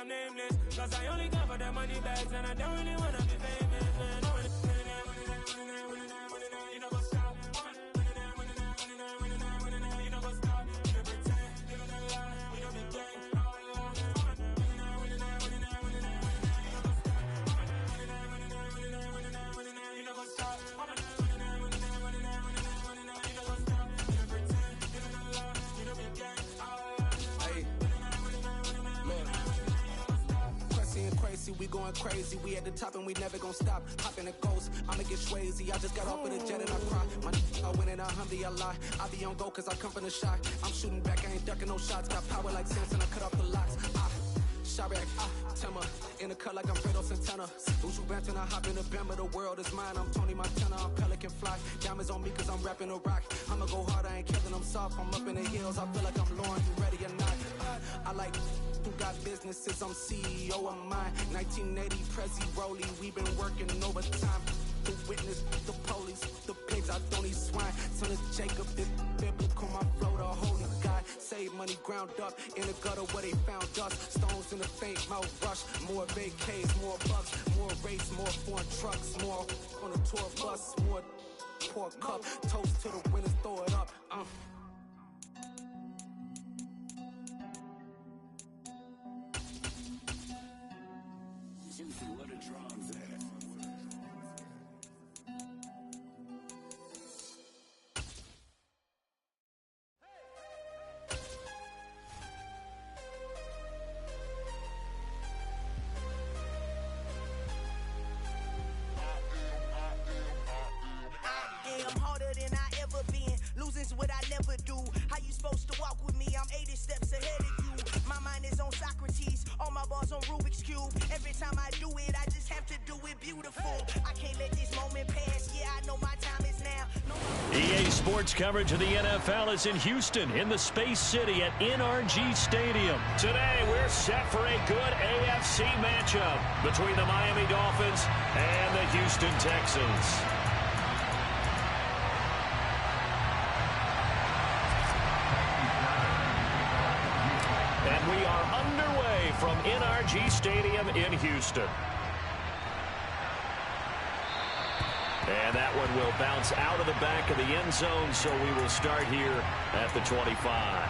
I'm nameless. Cause I only care for the money bags and I don't really wanna be famous, man. You know what's up? You know what's up? You don't pretend, you don't lie, you don't be gang. You know what's up? We going crazy, we at the top and we never gonna stop. Hop in the ghost, I'ma get crazy. I just got off of the jet and I cry. My I win in a Humvee, I lie. I be on go cause I come from the shot. I'm shooting back, I ain't ducking no shots. Got power like Samson, I cut off the locks. Chirac, Timmer, in the cut like I'm Fredo Santana. Usual Banton, I hop in the Bama, the world is mine. I'm Tony Montana, I'm Pelican Fly. Diamonds on me cause I'm rapping a rock. I'ma go hard, I ain't killing them soft. I'm up in the hills, I feel like I'm Lauren, you ready or not? I like who got businesses, I'm CEO of mine. 1980 Prezi Rolly, we been working overtime. The witness, the police, the pigs, I don't eat swine. Son of Jacob, this biblical, my flow, the holy God. Save money ground up in the gutter where they found us. Stones in the faint mouth rush. More vacays, more bucks, more race, more foreign trucks, more on a tour bus, more pour cup. Toast to the winners, throw it up. Where the drums at? I'm harder than I ever been. Losing's what I never do. How you supposed to walk with me? I'm 80 steps ahead of you. My mind is on Socrates. All my bars on Rubik's Cube. Every time I do it, I just have to do it beautiful. I can't let this moment pass. Yeah, I know my time is now. EA Sports coverage of the NFL is in Houston, in the Space City at NRG Stadium. Today, we're set for a good AFC matchup between the Miami Dolphins and the Houston Texans. And we are underway from NRG Stadium in Houston. And that one will bounce out of the back of the end zone, so we will start here at the 25.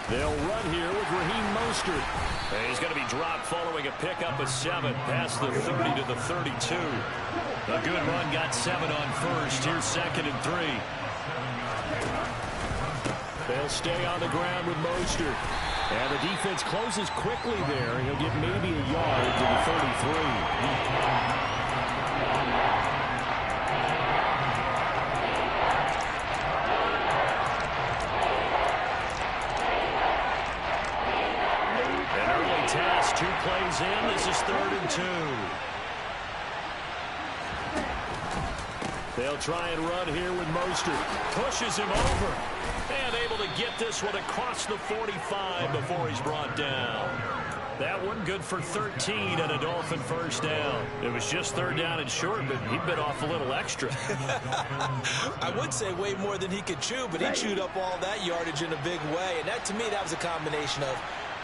They'll run here with Raheem Mostert. And he's going to be dropped following a pickup of 7 past the 30 to the 32. A good run, got 7 on first. Here's 2nd and 3. They'll stay on the ground with Mostert. And the defense closes quickly there. He'll get maybe a yard to the 33. Task, 2 plays in. This is 3rd and 2. They'll try and run here with Mostert. Pushes him over. And able to get this one across the 45 before he's brought down. That one good for 13 and a Dolphin first down. It was just 3rd down and short, but he bit off a little extra. I would say way more than he could chew, but he chewed up all that yardage in a big way. And that, to me, that was a combination of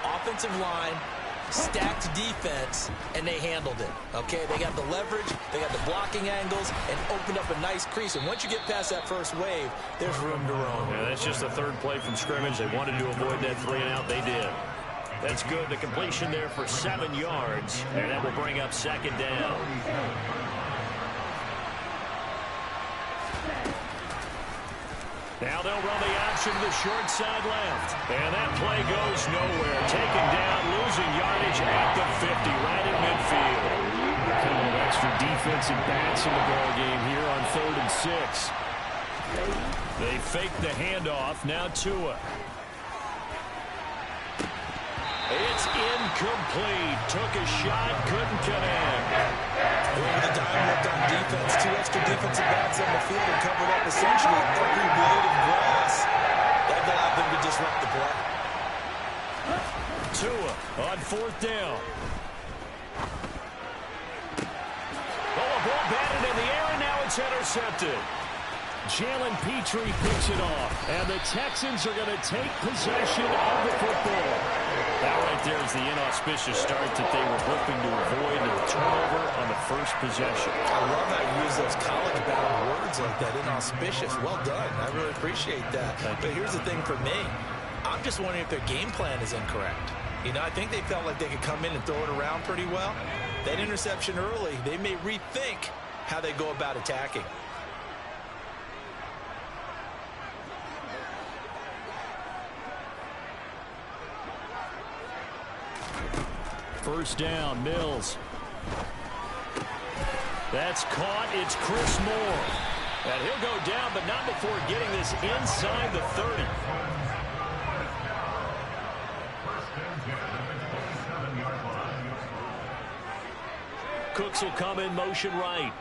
offensive line, stacked defense, and they handled it. Okay, they got the leverage, they got the blocking angles, and opened up a nice crease. And once you get past that first wave, there's room to roam. Yeah, that's just the 3rd play from scrimmage. They wanted to avoid that 3-and-out. They did. That's good. The completion there for 7 yards, and that will bring up 2nd down. Now they'll run the option to the short side left. And that play goes nowhere. Taken down, losing yardage at the 50, right in midfield. A couple of extra defensive backs in the ball game here on 3rd and 6. They fake the handoff. Now Tua. It's incomplete. Took a shot, couldn't connect. Over the dime left on defense. 2 extra defensive backs on the field and covered up essentially every blade of grass. They've allowed the something to disrupt the play. Tua on 4th down. Oh, a ball batted in the air, and now it's intercepted. Jalen Petrie picks it off, and the Texans are going to take possession of the football. That right there is the inauspicious start that they were hoping to avoid, a turnover on the first possession. I love how you use those college-bound words like that, inauspicious. Well done. I really appreciate that. But here's the thing for me. I'm just wondering if their game plan is incorrect. You know, I think they felt like they could come in and throw it around pretty well. That interception early, they may rethink how they go about attacking. First down, Mills. That's caught. It's Chris Moore. And he'll go down, but not before getting this inside the 30. Cooks will come in motion right.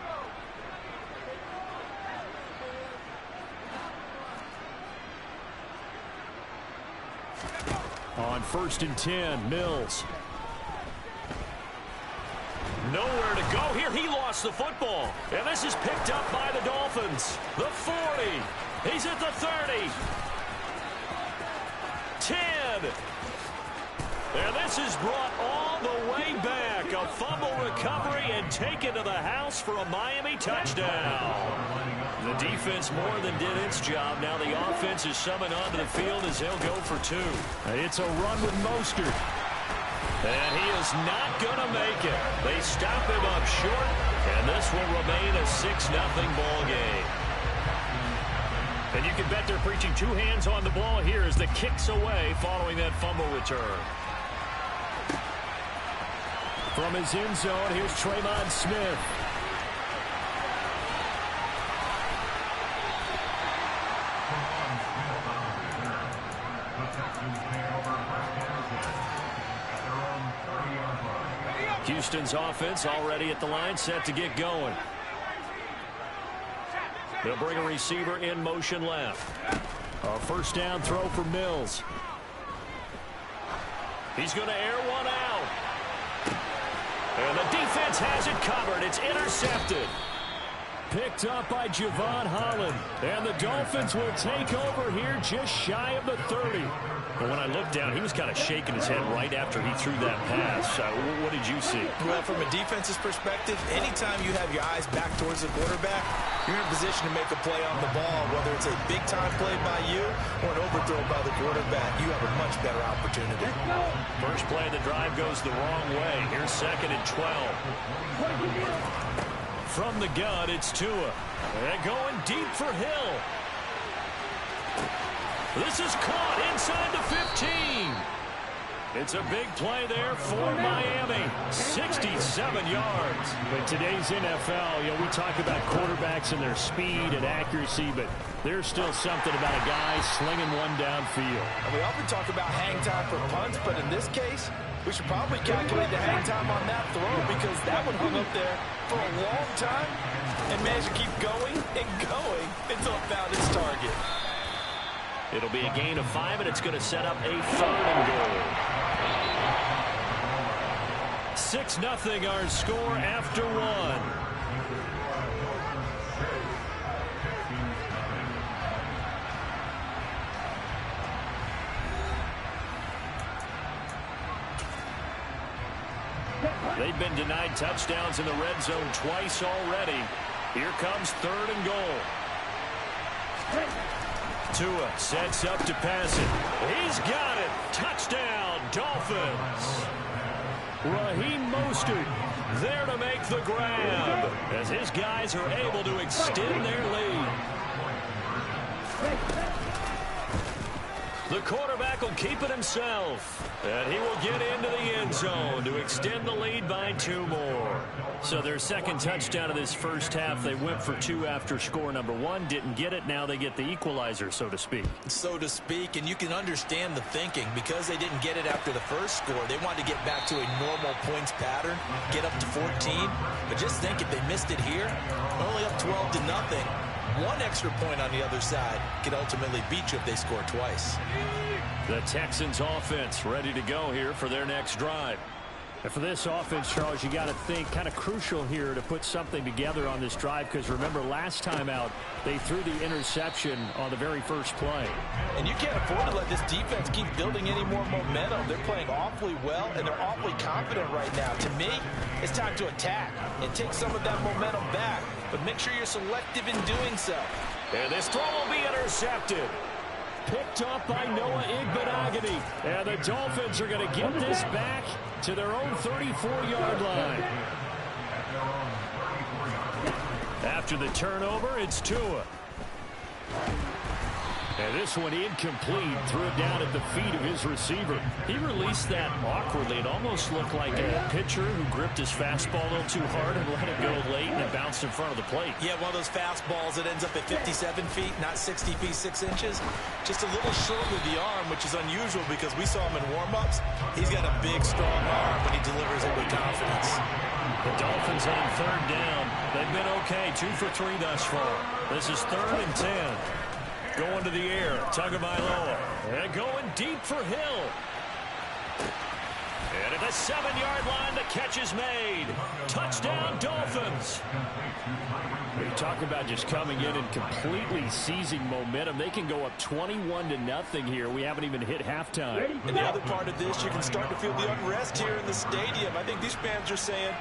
On 1st and 10, Mills. Nowhere to go here. He lost the football. And this is picked up by the Dolphins. The 40. He's at the 30. 10. And this is brought all the way back. A fumble recovery and taken to the house for a Miami touchdown. The defense more than did its job. Now the offense is summoned onto the field as they'll go for 2. It's a run with Mostert. And he is not going to make it. They stop him up short, and this will remain a 6-0 ball game. And you can bet they're preaching 2 hands on the ball here as the kick's away following that fumble return. From his end zone, here's Tremon Smith. Houston's offense already at the line, set to get going. They'll bring a receiver in motion left. A first down throw for Mills. He's going to air one out. And the defense has it covered. It's intercepted. Picked up by Javon Holland. And the Dolphins will take over here just shy of the 30. But when I looked down, he was kind of shaking his head right after he threw that pass. What did you see? Well, from a defense's perspective, anytime you have your eyes back towards the quarterback, you're in a position to make a play on the ball, whether it's a big-time play by you or an overthrow by the quarterback. You have a much better opportunity. First play of the drive goes the wrong way. Here's 2nd and 12. From the gun, it's Tua. They're going deep for Hill. This is caught inside the 15. It's a big play there for Miami. 67 yards. In today's NFL, we talk about quarterbacks and their speed and accuracy, but there's still something about a guy slinging one downfield. And we often talk about hang time for punts, but in this case, we should probably calculate the hang time on that throw because that one hung up there for a long time and managed to keep going and going until it found its target. It'll be a gain of 5, and it's going to set up a 3rd and goal. 6-0 our score after 1. They've been denied touchdowns in the red zone twice already. Here comes 3rd and goal. Tua sets up to pass it. He's got it. Touchdown, Dolphins. Raheem Mostert there to make the grab as his guys are able to extend their lead. The quarterback will keep it himself, and he will get into the end zone to extend the lead by 2 more. So their 2nd touchdown of this first half, they went for 2 after score number 1, didn't get it. Now they get the equalizer, so to speak. So to speak, and you can understand the thinking. Because they didn't get it after the first score, they wanted to get back to a normal points pattern, get up to 14. But just think, if they missed it here, only up 12-0, one extra point on the other side can ultimately beat you if they score twice. The Texans offense ready to go here for their next drive. And for this offense, Charles, you got to think kind of crucial here to put something together on this drive, because remember last time out they threw the interception on the very first play. And you can't afford to let this defense keep building any more momentum. They're playing awfully well, and they're awfully confident right now. To me, it's time to attack and take some of that momentum back, but make sure you're selective in doing so. And this throw will be intercepted. Picked up by Noah Igbenogany. And the Dolphins are going to get this back to their own 34-yard line. After the turnover, it's Tua. And this one incomplete. Threw it down at the feet of his receiver. He released that awkwardly. It almost looked like a pitcher who gripped his fastball a little too hard and let it go late, and it bounced in front of the plate. Yeah, one of those fastballs that ends up at 57 feet, not 60 feet, 6 inches. Just a little short with the arm, which is unusual because we saw him in warm-ups. He's got a big, strong arm when he delivers it with confidence. The Dolphins on third down. They've been okay, 2 for 3 thus far. This is 3rd and 10. Going to the air, Tagovailoa, and going deep for Hill. And at the 7-yard line, the catch is made. Touchdown, Dolphins. We talk about just coming in and completely seizing momentum. They can go up 21-0 here. We haven't even hit halftime. And the other part of this, you can start to feel the unrest here in the stadium. I think these fans are saying,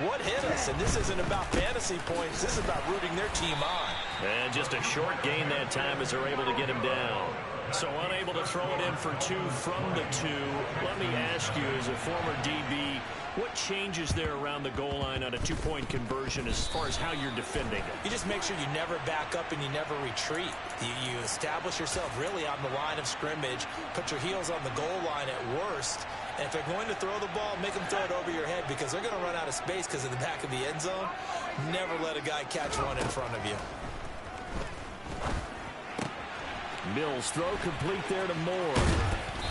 what hit us? And this isn't about fantasy points. This is about rooting their team on. And just a short gain that time as they're able to get him down. So unable to throw it in for 2 from the 2. Let me ask you, as a former DB, what changes there around the goal line on a 2-point conversion as far as how you're defending it? You just make sure you never back up and you never retreat. You establish yourself really on the line of scrimmage, put your heels on the goal line at worst. And if they're going to throw the ball, make them throw it over your head because they're going to run out of space because of the back of the end zone. Never let a guy catch one in front of you. Mills throw complete there to Moore.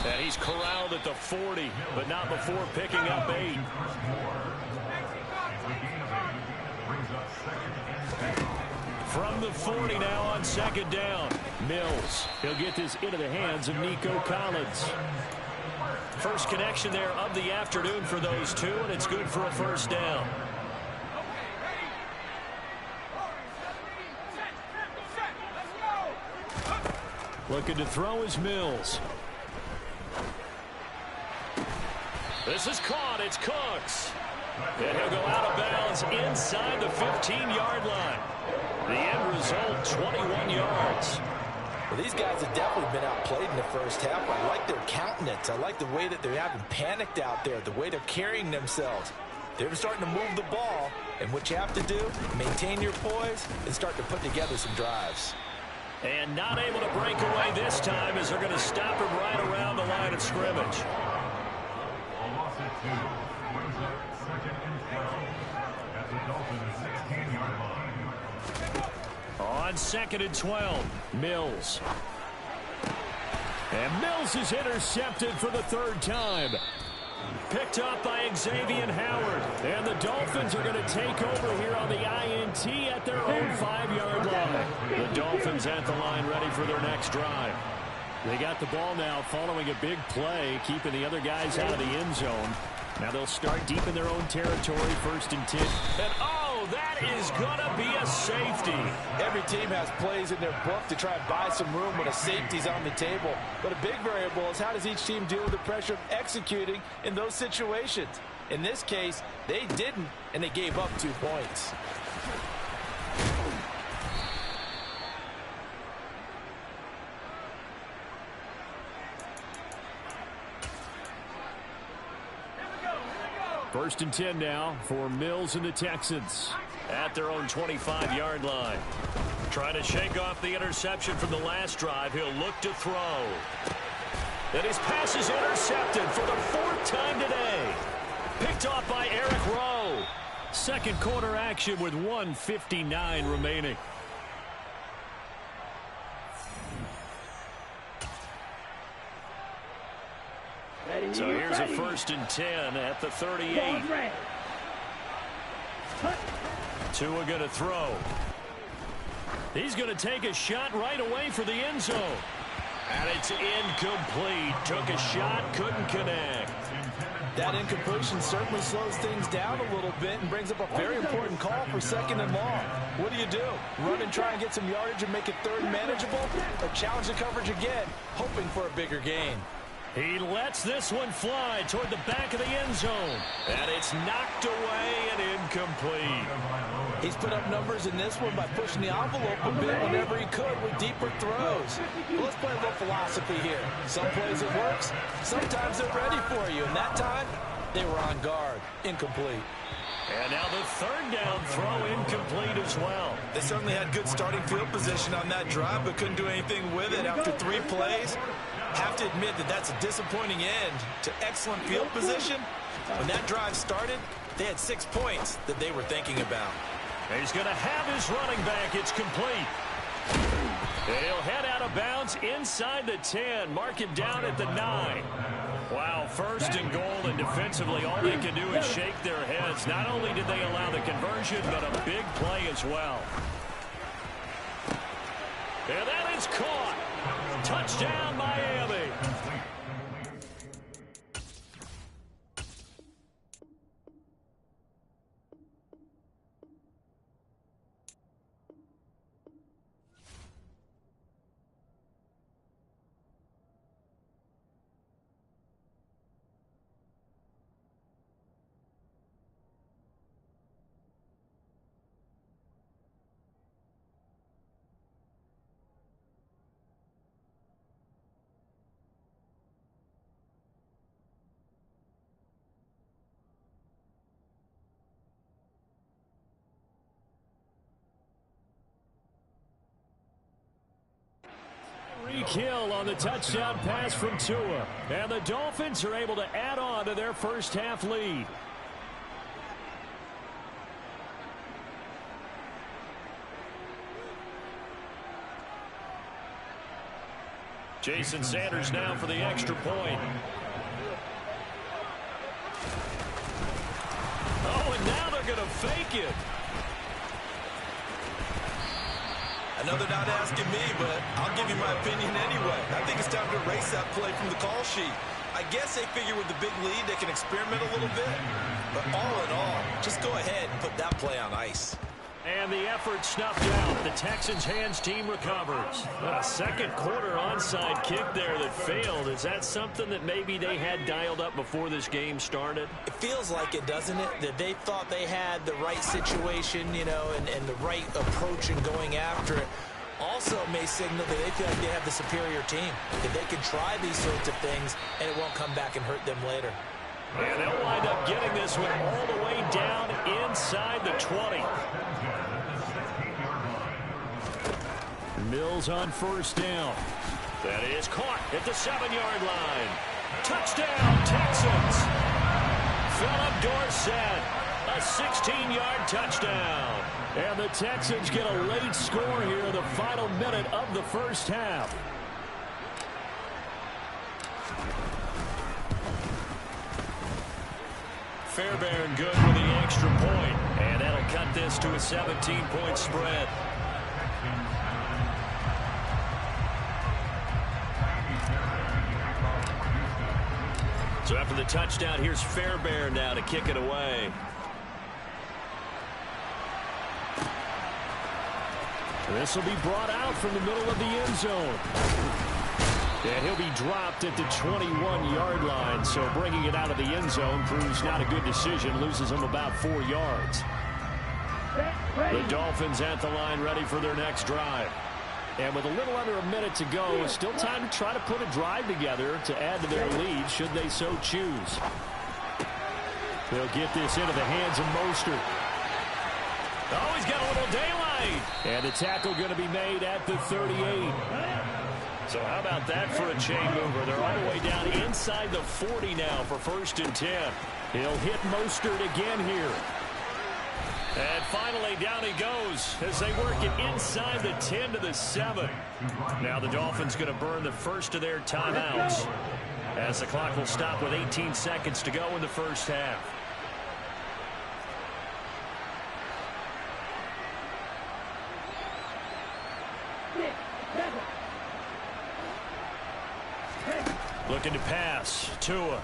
And he's corralled at the 40, but not before picking up 8. From the 40 now on 2nd down. Mills. He'll get this into the hands of Nico Collins. First connection there of the afternoon for those two, and it's good for a 1st down. Looking to throw is Mills. This is caught. It's Cooks. And he'll go out of bounds inside the 15-yard line. The end result, 21 yards. Well, these guys have definitely been outplayed in the first half. I like their countenance. I like the way that they're having panicked out there, the way they're carrying themselves. They're starting to move the ball, and what you have to do, maintain your poise and start to put together some drives. And not able to break away this time as they're going to stop him right around the line of scrimmage. On 2nd and 12, Mills. And Mills is intercepted for the 3rd time. Picked up by Xavier Howard. And the Dolphins are going to take over here on the INT at their own 5-yard line. The Dolphins at the line ready for their next drive. They got the ball now following a big play, keeping the other guys out of the end zone. Now they'll start deep in their own territory, 1st and 10. And oh, that is going to be a safety. Every team has plays in their book to try and buy some room when a safety's on the table. But a big variable is how does each team deal with the pressure of executing in those situations. In this case, they didn't, and they gave up 2 points. First and 10 now for Mills and the Texans at their own 25-yard line. Trying to shake off the interception from the last drive. He'll look to throw. And his pass is intercepted for the 4th time today. Picked off by Eric Rowe. Second quarter action with 1:59 remaining. So here's a 1st and 10 at the 38. Tua going to throw. He's going to take a shot right away for the end zone. And it's incomplete. Took a shot, couldn't connect. That incompletion certainly slows things down a little bit and brings up a very important call for 2nd and long. What do? Run and try and get some yardage and make it 3rd manageable? Or challenge the coverage again, hoping for a bigger gain? He lets this one fly toward the back of the end zone. And it's knocked away and incomplete. He's put up numbers in this one by pushing the envelope a bit whenever he could with deeper throws. But let's play a little philosophy here. Some plays it works, sometimes they're ready for you. And that time, they were on guard. Incomplete. And now the 3rd down throw incomplete as well. They certainly had good starting field position on that drive, but couldn't do anything with it after 3 plays. Have to admit that that's a disappointing end to excellent field position. When that drive started, they had 6 points that they were thinking about. He's going to have his running back. It's complete. He'll head out of bounds inside the 10. Mark it down at the 9. Wow, 1st and goal, and defensively all they can do is shake their heads. Not only did they allow the conversion, but a big play as well. And that is caught. Touchdown, Miami. Hill on the touchdown pass from Tua. And the Dolphins are able to add on to their first half lead. Jason Sanders now for the extra point. Oh, and now they're going to fake it. Another not asking me, but I'll give you my opinion anyway. I think it's time to erase that play from the call sheet. I guess they figure with the big lead they can experiment a little bit. But all in all, just go ahead and put that play on ice. And the effort snuffed out. The Texans' hands team recovers. A second quarter onside kick there that failed. Is that something that maybe they had dialed up before this game started? It feels like it, doesn't it? That they thought they had the right situation, you know, and the right approach in going after it. Also may signal that they feel like they have the superior team. That they can try these sorts of things and it won't come back and hurt them later. And they'll wind up getting this one all the way down inside the 20. Mills on 1st down. That is caught at the 7-yard line. Touchdown, Texans. Philip Dorsett, a 16-yard touchdown. And the Texans get a late score here in the final minute of the first half. Fairbairn good with the extra point, and that'll cut this to a 17-point spread. So after the touchdown, here's Fairbairn now to kick it away. This will be brought out from the middle of the end zone. And he'll be dropped at the 21-yard line, so bringing it out of the end zone proves not a good decision, loses him about 4 yards. The Dolphins at the line ready for their next drive. And with a little under a minute to go, it's still time to try to put a drive together to add to their lead should they so choose. They'll get this into the hands of Mostert. Oh, he's got a little daylight. And the tackle going to be made at the 38. So how about that for a chain mover? They're all the way down inside the 40 now for 1st and 10. He'll hit Mostert again here. And finally, down he goes as they work it inside the 10 to the 7. Now the Dolphins going to burn the first of their timeouts as the clock will stop with 18 seconds to go in the first half. pass. Tua.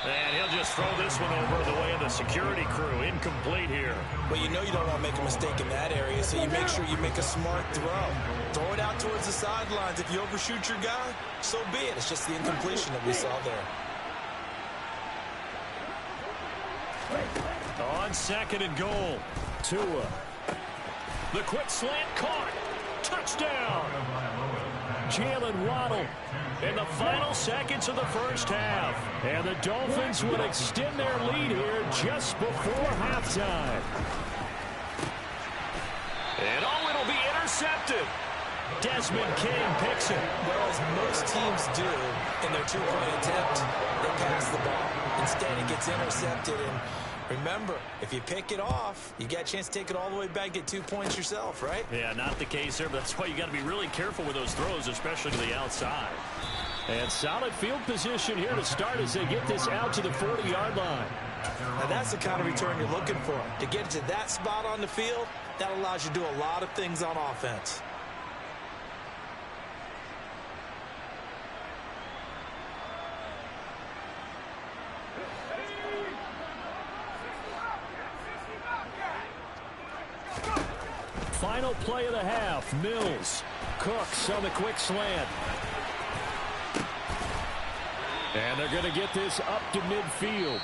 And he'll just throw this one over the way of the security crew. Incomplete here. Well, you know you don't want to make a mistake in that area, so you make sure you make a smart throw. Throw it out towards the sidelines. If you overshoot your guy, so be it. It's just the incompletion that we saw there. On 2nd and goal. Tua. The quick slant caught. Touchdown. Jalen Waddle in the final seconds of the first half. And the Dolphins would extend their lead here just before halftime. And it'll be intercepted. Desmond King picks it. Well, as most teams do in their two-point attempt, they pass the ball. Instead, it gets intercepted. And remember, if you pick it off, you got a chance to take it all the way back, get 2 points yourself, right? Yeah, not the case there, but that's why you got to be really careful with those throws, especially to the outside. And solid field position here to start as they get this out to the 40-yard line. Now, that's the kind of return you're looking for. To get to that spot on the field, that allows you to do a lot of things on offense. Final play of the half. Mills. Cooks on the quick slant. And they're going to get this up to midfield.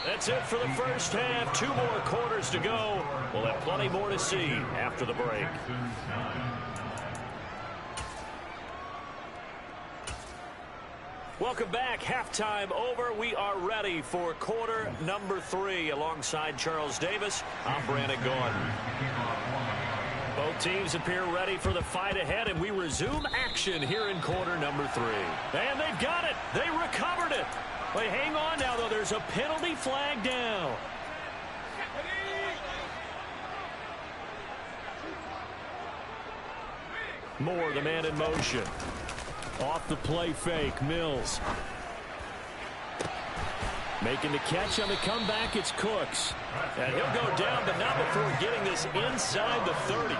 That's it for the first half. 2 more quarters to go. We'll have plenty more to see after the break. Welcome back. Halftime over. We are ready for quarter number 3. Alongside Charles Davis, I'm Brandon Gordon. Both teams appear ready for the fight ahead, and we resume action here in quarter number 3. And they've got it. They recovered it. Wait, hang on now, though. There's a penalty flag down. Moore, the man in motion. Off the play fake, Mills. Making the catch on the comeback, it's Cooks. And he'll go down, but not before getting this inside the 30.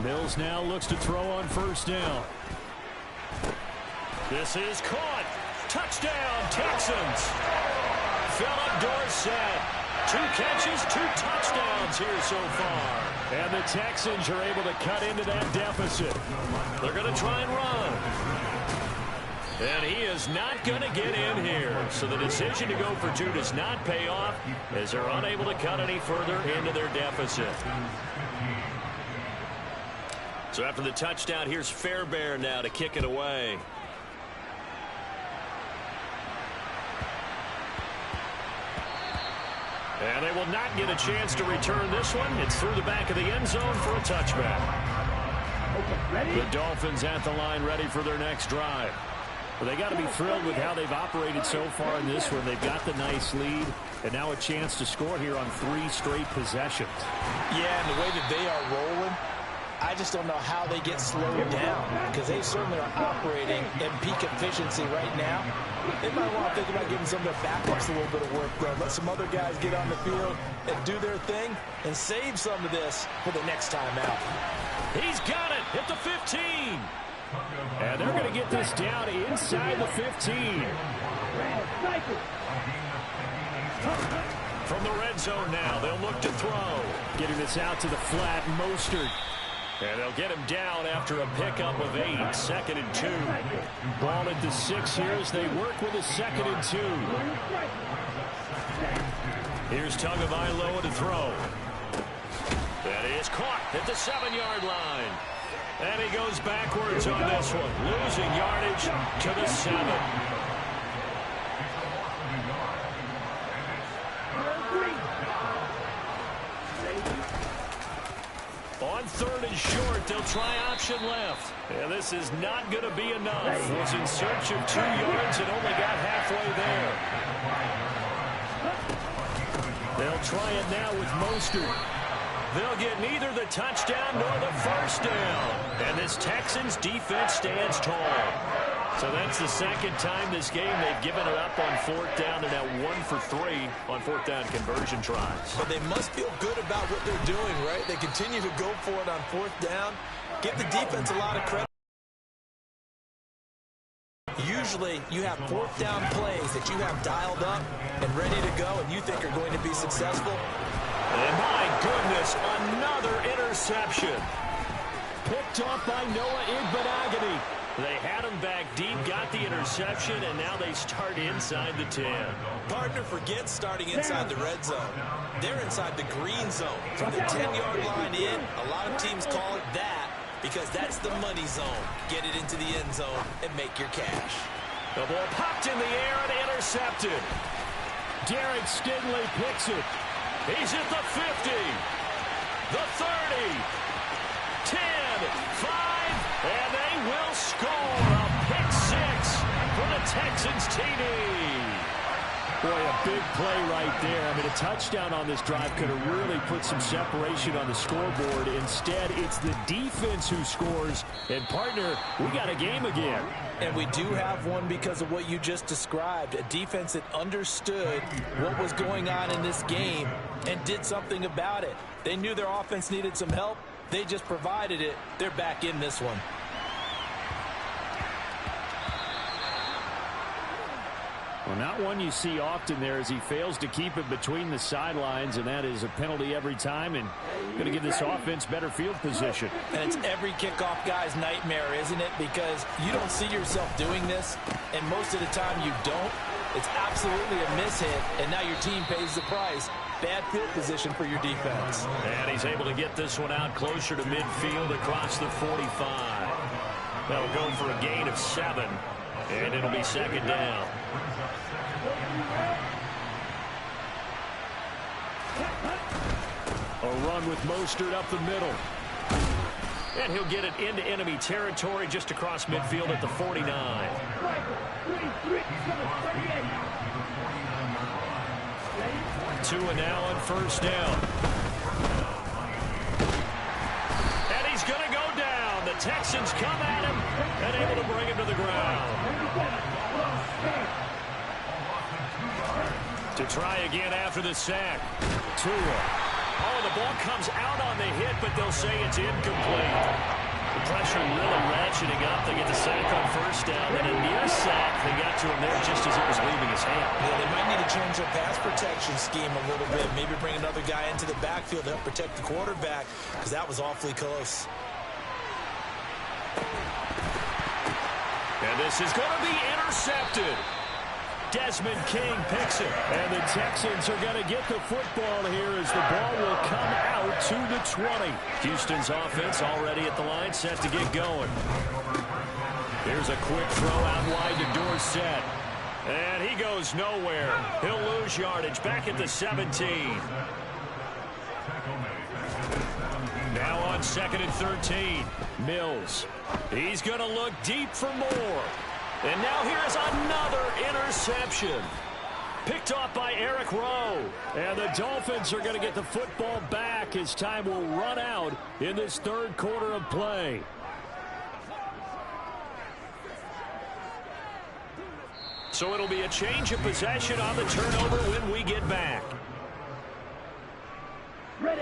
Mills now looks to throw on first down. This is caught. Touchdown, Texans. Phillip Dorsett. 2 catches, 2 touchdowns here so far. And the Texans are able to cut into that deficit. They're going to try and run. And he is not going to get in here. So the decision to go for 2 does not pay off as they're unable to cut any further into their deficit. So after the touchdown, here's Fairbairn now to kick it away. And they will not get a chance to return this one. It's through the back of the end zone for a touchback. The Dolphins at the line ready for their next drive. Well, they got to be thrilled with how they've operated so far in this one. They've got the nice lead, and now a chance to score here on 3 straight possessions. Yeah, and the way that they are rolling, I just don't know how they get slowed down, because they certainly are operating at peak efficiency right now. They might want to think about giving some of their backups a little bit of work, though. Let some other guys get on the field and do their thing and save some of this for the next time out. He's got it at the 15. And they're going to get this down inside the 15. From the red zone now, they'll look to throw. Getting this out to the flat, Mostert. And they'll get him down after a pickup of 8. 2nd and 2. Ball at the 6 here as they work with a 2nd and 2. Here's Tagovailoa to throw. That is caught at the 7-yard line. And he goes backwards on this one, losing yardage to the 7. On 3rd and short, they'll try option left. And this is not going to be enough. Was in search of 2 yards and only got halfway there. They'll try it now with Mostert. They'll get neither the touchdown nor the first down. And this Texans defense stands tall. So that's the second time this game they've given it up on fourth down. They're now 1 for 3 on fourth down conversion tries. But they must feel good about what they're doing, right? They continue to go for it on fourth down. Give the defense a lot of credit. Usually you have fourth down plays that you have dialed up and ready to go and you think are going to be successful. And my goodness, another interception. Picked off by Noah Igbenogany. They had him back deep, got the interception, and now they start inside the 10. Partner forgets starting inside the red zone. They're inside the green zone. From the 10-yard line in, a lot of teams call it that because that's the money zone. Get it into the end zone and make your cash. The ball popped in the air and intercepted. Derek Stingley picks it. He's at the 50, the 30, 10, 5, and they will score a pick six for the Texans TD. Boy, a big play right there. I mean, a touchdown on this drive could have really put some separation on the scoreboard. Instead, it's the defense who scores. And, partner, we got a game again. And we do have one because of what you just described. A defense that understood what was going on in this game and did something about it. They knew their offense needed some help. They just provided it. They're back in this one. Well, not one you see often there as he fails to keep it between the sidelines, and that is a penalty every time and going to give this offense better field position. And it's every kickoff guy's nightmare, isn't it? Because you don't see yourself doing this, and most of the time you don't. It's absolutely a mishit, and now your team pays the price. Bad field position for your defense. And he's able to get this one out closer to midfield across the 45. That'll go for a gain of 7, and it'll be second down. A run with Mostert up the middle. And he'll get it into enemy territory just across midfield at the 49. Tua now on first down. And he's going to go down. The Texans come at him and able to bring him to the ground. To try again after the sack. Tua. Oh, the ball comes out on the hit, but they'll say it's incomplete. The pressure really ratcheting up. They get the sack on first down, and a near sack. They got to him there just as it was leaving his hand. Yeah, they might need to change their pass protection scheme a little bit. Maybe bring another guy into the backfield to help protect the quarterback, because that was awfully close. And this is going to be intercepted. Desmond King picks it. And the Texans are going to get the football here as the ball will come out to the 20. Houston's offense already at the line, set to get going. Here's a quick throw out wide to Dorsett. And he goes nowhere. He'll lose yardage back at the 17. Now on 2nd and 13. Mills. He's going to look deep for more. And now here's another interception. Picked off by Eric Rowe. And the Dolphins are going to get the football back as time will run out in this third quarter of play. So it'll be a change of possession on the turnover when we get back. Ready.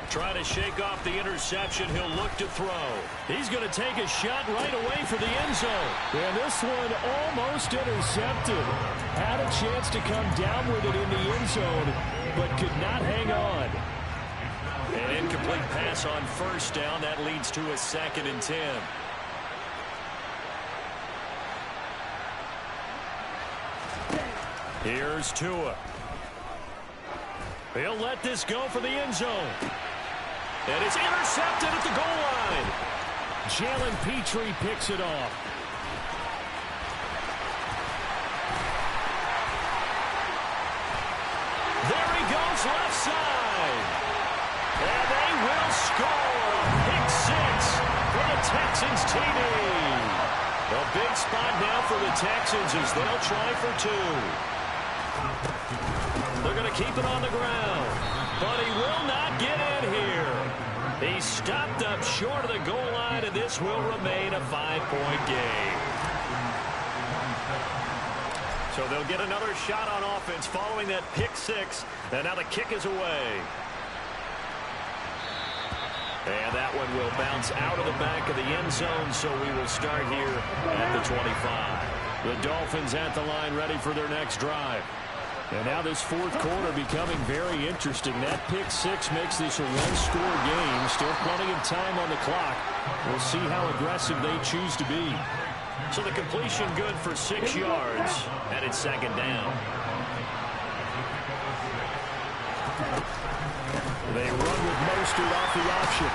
Trying to shake off the interception. He'll look to throw. He's going to take a shot right away for the end zone. And this one almost intercepted. Had a chance to come down with it in the end zone, but could not hang on. An incomplete pass on first down. That leads to a 2nd and 10. Here's Tua. He'll let this go for the end zone. And it's intercepted at the goal line. Jalen Petrie picks it off. There he goes left side. And they will score a pick six for the Texans TD. A big spot now for the Texans as they'll try for 2. They're going to keep it on the ground. But he will not get in here. He stopped up short of the goal line, and this will remain a 5-point game. So they'll get another shot on offense following that pick six. And now the kick is away. And that one will bounce out of the back of the end zone, so we will start here at the 25. The Dolphins at the line ready for their next drive. And now this fourth quarter becoming very interesting. That pick six makes this a one-score game. Still plenty of time on the clock. We'll see how aggressive they choose to be. So the completion good for 6 yards, and it's second down. They run with Mostert off the option.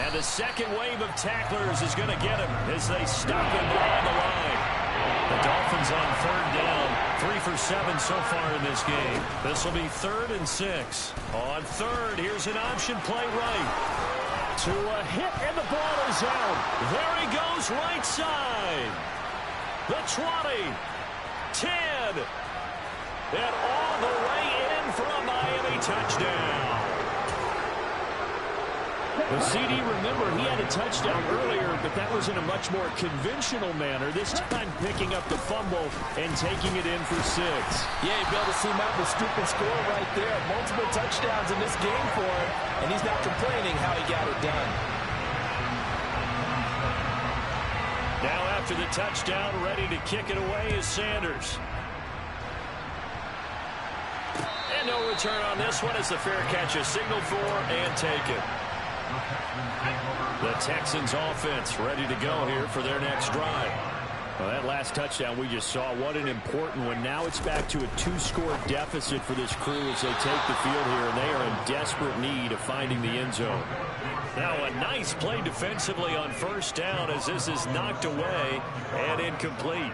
And the second wave of tacklers is going to get him as they stop him behind the line. The Dolphins on third down, 3 for 7 so far in this game. This will be 3rd and 6. On third, here's an option play right. To a hit, and the ball is out. There he goes, right side. The 20, 10, and all the way in for a Miami touchdown. The CD, remember, he had a touchdown earlier, but that was in a much more conventional manner. This time picking up the fumble and taking it in for 6. Yeah, you be able to see him out with scoop and score right there. Multiple touchdowns in this game for him, and he's not complaining how he got it done. Now after the touchdown, ready to kick it away is Sanders. And no return on this one as the fair catch is signaled for and taken. The Texans offense ready to go here for their next drive. Well, that last touchdown we just saw, what an important one. Now it's back to a 2-score deficit for this crew as they take the field here, and they are in desperate need of finding the end zone. Now a nice play defensively on first down as this is knocked away and incomplete.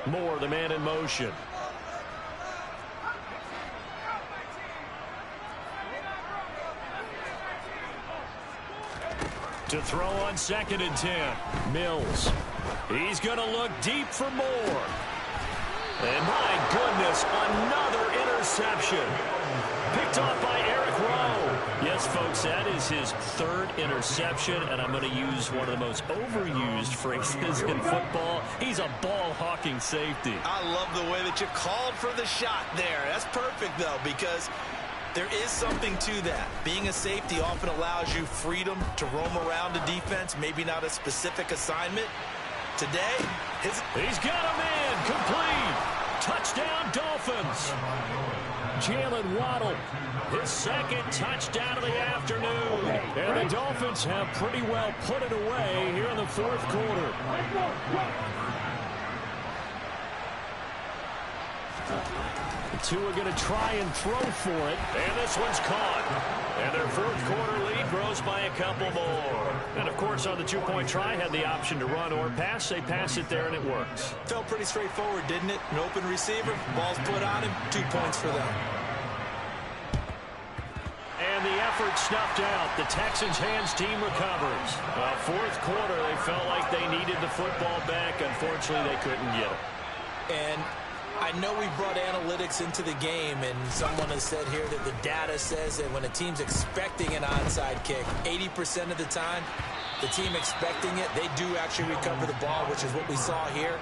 Moore, the man in motion. To throw on 2nd and 10. Mills. He's going to look deep for Moore. And my goodness, another interception. Picked off by Eric Rowe. Yes, folks, that is his 3rd interception, and I'm going to use one of the most overused phrases in football. He's a ball-hawking safety. I love the way that you called for the shot there. That's perfect, though, because there is something to that. Being a safety often allows you freedom to roam around the defense, maybe not a specific assignment. Today, he's got a man complete. Touchdown, Dolphins. Jalen Waddle, his 2nd touchdown of the afternoon. And the Dolphins have pretty well put it away here in the 4th quarter. The two are going to try and throw for it. And this one's caught. And their 4th quarter lead grows by a couple more. And, of course, on the 2-point try, had the option to run or pass. They pass it there, and it works. Felt pretty straightforward, didn't it? An open receiver, ball's put on him, 2 points for them. And the effort snuffed out. The Texans' hands team recovers. 4th quarter, they felt like they needed the football back. Unfortunately, they couldn't get it. And I know we brought analytics into the game, and someone has said here that the data says that when a team's expecting an onside kick, 80% of the time, the team expecting it, they do actually recover the ball, which is what we saw here.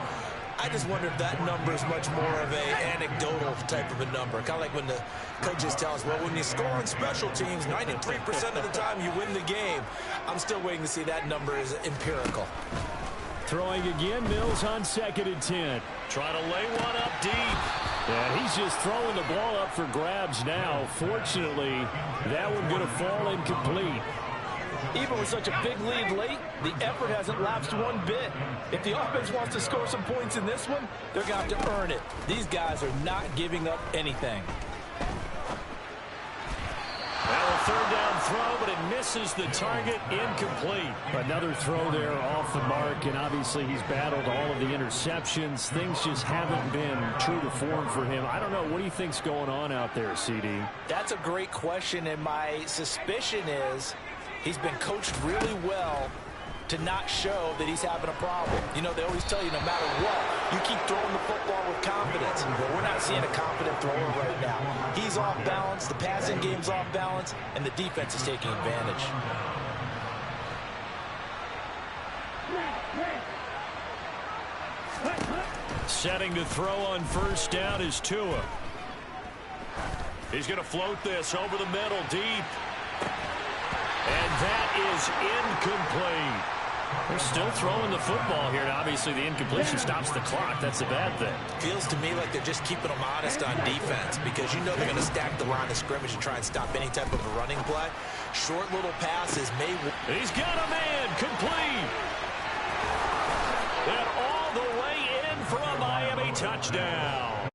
I just wonder if that number is much more of an anecdotal type of a number. Kind of like when the coaches tell us, well, when you score on special teams, 93% of the time you win the game. I'm still waiting to see that number is empirical. Throwing again, Mills on 2nd and 10. Trying to lay one up deep. And he's just throwing the ball up for grabs now. Fortunately, that one going to fall incomplete. Even with such a big lead late, the effort hasn't lapsed one bit. If the offense wants to score some points in this one, they're going to have to earn it. These guys are not giving up anything. Well, a 3rd down throw, but it misses the target, incomplete. Another throw there off the mark, and obviously he's battled all of the interceptions. Things just haven't been true to form for him. I don't know. What do you think's going on out there, CD? That's a great question, and my suspicion is he's been coached really well to not show that he's having a problem. You know, they always tell you no matter what, You keep throwing the football with confidence. Well, we're not seeing a confident thrower right now. He's off balance, the passing game's off balance, and the defense is taking advantage. Setting to throw on first down is Tua. He's going to float this over the middle, deep. And that is incomplete. They're still throwing the football here, and obviously the incompletion stops the clock. That's a bad thing. Feels to me like they're just keeping them honest on defense because you know they're going to stack the line of scrimmage and try and stop any type of a running play. Short little passes may... He's got a man, complete. And all the way in for a Miami touchdown.